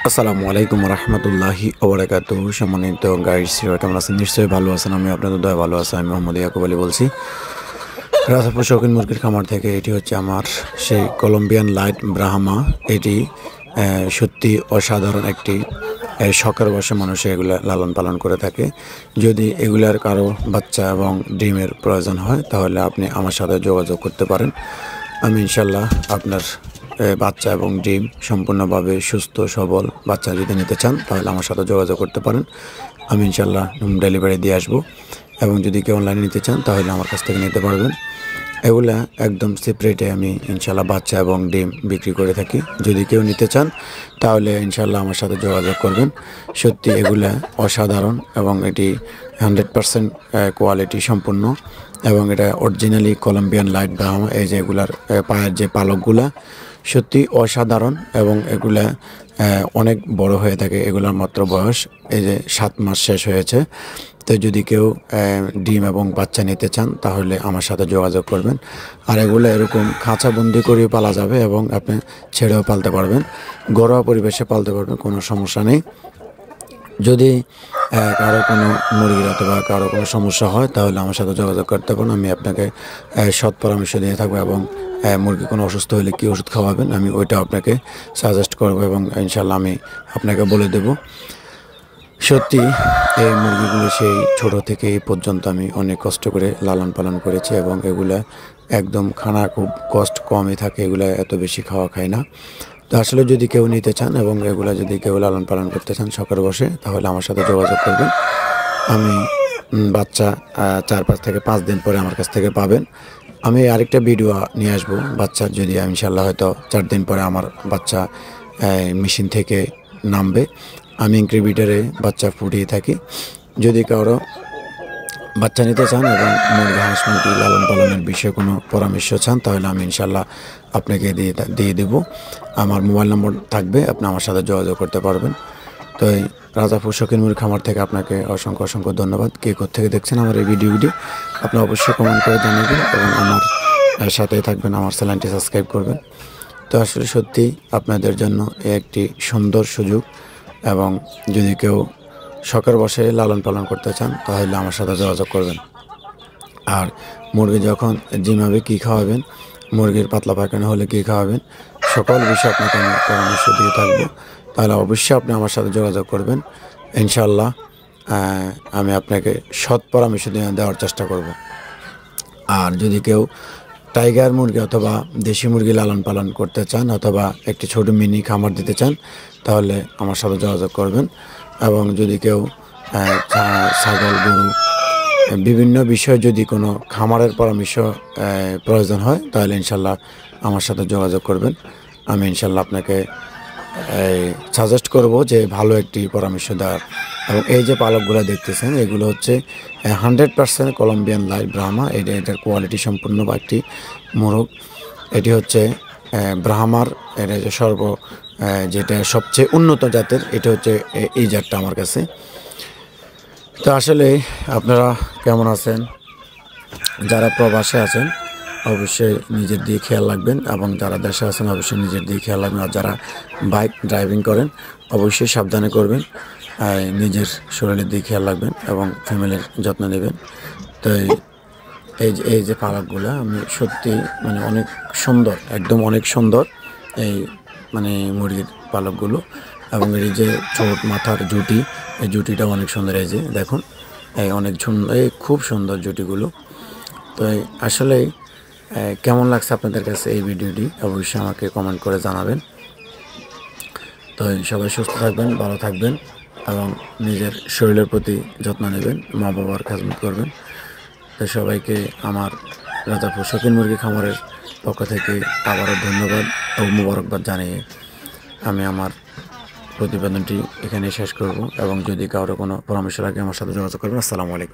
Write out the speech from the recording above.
আসসালামু আলাইকুম রহমতুল্লাহি ওবরাকাতু। সম্মানিত গাইডস, কেমন আছেন? নিশ্চয়ই ভালো আছেন। আমি আপনাদের দয়া ভালো আছি। আমি মোহাম্মদ ইয়াকুব আলী বলছি, রাজাপুর শৌখিন মুরগির খামার থেকে। এটি হচ্ছে আমার সেই কলম্বিয়ান লাইট ব্রাহ্মা। এটি সত্যি অসাধারণ একটি শখের বশে মানুষ এগুলা লালন পালন করে থাকে। যদি এগুলার কারো বাচ্চা এবং ডিমের প্রয়োজন হয় তাহলে আপনি আমার সাথে যোগাযোগ করতে পারেন। আমি ইনশাল্লাহ আপনার বাচ্চা এবং ডিম সম্পূর্ণভাবে সুস্থ সবল বাচ্চা যদি নিতে চান তাহলে আমার সাথে যোগাযোগ করতে পারেন। আমি ইনশাল্লাহ হোম ডেলিভারি দিয়ে আসবো। এবং যদি কেউ অনলাইনে নিতে চান তাহলে আমার কাছ থেকে নিতে পারবেন। এগুলা একদম সেপারেটে আমি ইনশাল্লাহ বাচ্চা এবং ডিম বিক্রি করে থাকি। যদি কেউ নিতে চান তাহলে ইনশাল্লাহ আমার সাথে যোগাযোগ করবেন। সত্যি এগুলা অসাধারণ এবং এটি 100% কোয়ালিটি সম্পূর্ণ এবং এটা অরিজিনালি কলম্বিয়ান লাইট ব্রাহ্মা। এই যে এগুলার পায়ের যে পালকগুলা সত্যি অসাধারণ এবং এগুলা অনেক বড় হয়ে থাকে। এগুলার মাত্র বয়স এই যে 7 মাস শেষ হয়েছে। তো যদি কেউ ডিম এবং বাচ্চা নিতে চান তাহলে আমার সাথে যোগাযোগ করবেন। আর এগুলো এরকম খাঁচাবন্দি করেও পালা যাবে এবং আপনি ছেড়েও পালতে পারবেন, ঘরোয়া পরিবেশে পালতে পারবেন, কোনো সমস্যা নেই। যদি কারো কোনো মুরগির অথবা কারো কোনো সমস্যা হয় তাহলে আমার সাথে যোগাযোগ করতে পারেন। আমি আপনাকে সৎ পরামর্শ দিয়ে থাকবো এবং মুরগি কোনো অসুস্থ হলে কী ওষুধ খাওয়াবেন আমি ওইটাও আপনাকে সাজেস্ট করবো এবং ইনশাল্লাহ আমি আপনাকে বলে দেবো। সত্যি এই মুরগিগুলো সেই ছোট থেকে এই পর্যন্ত আমি অনেক কষ্ট করে লালন পালন করেছি এবং এগুলা একদম খানা খুব কষ্ট কমই থাকে। এগুলা এত বেশি খাওয়া খায় না। তো আসলে যদি কেউ নিতে চান এবং এগুলা যদি কেউ লালন পালন করতে চান শখের বসে তাহলে আমার সাথে যোগাযোগ করবেন। আমি বাচ্চা 4-5 থেকে 5 দিন পরে আমার কাছ থেকে পাবেন। আমি আরেকটা ভিডিও নিয়ে আসবো বাচ্চার, যদি ইনশাল্লাহ হয়তো 4 দিন পরে আমার বাচ্চা মেশিন থেকে নামবে। আমি ইনকিউবেটরে বাচ্চা ফুটিয়ে থাকি। যদি কারো বাচ্চা নিতে চান এবং মুরগি হাঁস মুরগি লালন পালনের বিষয়ে কোনো পরামর্শ চান তাহলে আমি ইনশাল্লাহ আপনাকে দিয়ে দেবো। আমার মোবাইল নম্বর থাকবে, আপনি আমার সাথে যোগাযোগ করতে পারবেন। তো এই রাজাপুর শৌখিন মুরগি খামার থেকে আপনাকে অসংখ্য অসংখ্য ধন্যবাদ। কে কোত্থেকে দেখছেন আমার এই ভিডিওটি আপনি অবশ্যই কমেন্ট করে জানাবেন এবং আমার সাথে থাকবেন, আমার চ্যানেলটি সাবস্ক্রাইব করবেন। তো আসলে সত্যি আপনাদের জন্য একটি সুন্দর সুযোগ এবং যদি কেউ শখের বসে লালন পালন করতে চান তাহলে আমার সাথে যোগাযোগ করবেন। আর মুরগি যখন জিমাবে কী খাওয়াবেন, মুরগির পাতলা পায়খানা হলে কী খাওয়াবেন, সকল বিষয়ে আপনাকে আমি পরামর্শ দিয়ে থাকবো। তাহলে অবশ্যই আপনি আমার সাথে যোগাযোগ করবেন। ইনশাল্লাহ আমি আপনাকে সৎ পরামর্শ দেওয়ার চেষ্টা করব। আর যদি কেউ টাইগার মুরগি অথবা দেশি মুরগি লালন পালন করতে চান অথবা একটি ছোট মিনি খামার দিতে চান তাহলে আমার সাথে যোগাযোগ করবেন। এবং যদি কেউ ছাগল গরু বিভিন্ন বিষয়ে যদি কোনো খামারের পরামর্শ প্রয়োজন হয় তাহলে ইনশাল্লাহ আমার সাথে যোগাযোগ করবেন। আমি ইনশাল্লাহ আপনাকে সাজেস্ট করব যে ভালো একটি পরামর্শ দেওয়ার। এবং এই যে পালকগুলো দেখতেছেন এগুলো হচ্ছে 100% কলম্বিয়ান লাইট ব্রাহ্মা। এটার কোয়ালিটি সম্পূর্ণ বা একটি মোরগ। এটি হচ্ছে ব্রাহ্মার এটা যে যেটা সবচেয়ে উন্নত জাতের, এটা হচ্ছে এই জাতটা আমার কাছে। তো আসলে আপনারা কেমন আছেন? যারা প্রবাসে আছেন অবশ্যই নিজের দিয়ে খেয়াল রাখবেন এবং যারা দেশে আছেন অবশ্যই নিজের দিয়ে খেয়াল রাখবেন। আর যারা বাইক ড্রাইভিং করেন অবশ্যই সাবধানে করবেন, নিজের শরীরের দিকে খেয়াল রাখবেন এবং ফ্যামিলির যত্ন নেবেন। তো এই যে পালকগুলো আমি সত্যি মানে অনেক সুন্দর, একদম অনেক সুন্দর এই মানে মুরগির পালকগুলো। এবং এই যে ছোট মাথার জুটি, এই জুটিটাও অনেক সুন্দর। এই যে দেখুন এই অনেক সুন্দর, এই খুব সুন্দর জুটিগুলো। তো আসলে কেমন লাগছে আপনাদের কাছে এই ভিডিওটি অবশ্যই আমাকে কমেন্ট করে জানাবেন। তো সবাই সুস্থ থাকবেন, ভালো থাকবেন এবং নিজের শরীরের প্রতি যত্ন নেবেন, মা বাবার খেদমত করবেন। তো সবাইকে আমার রাজাপুর শৌখিন মুরগি খামারের পক্ষ থেকে আবারও ধন্যবাদ ও মোবারকবাদ জানিয়ে আমি আমার প্রতিবেদনটি এখানে শেষ করব। এবং যদি কারো কোনো পরামর্শ লাগে আমার সাথে যোগাযোগ করবেন। আসসালামু আলাইকুম।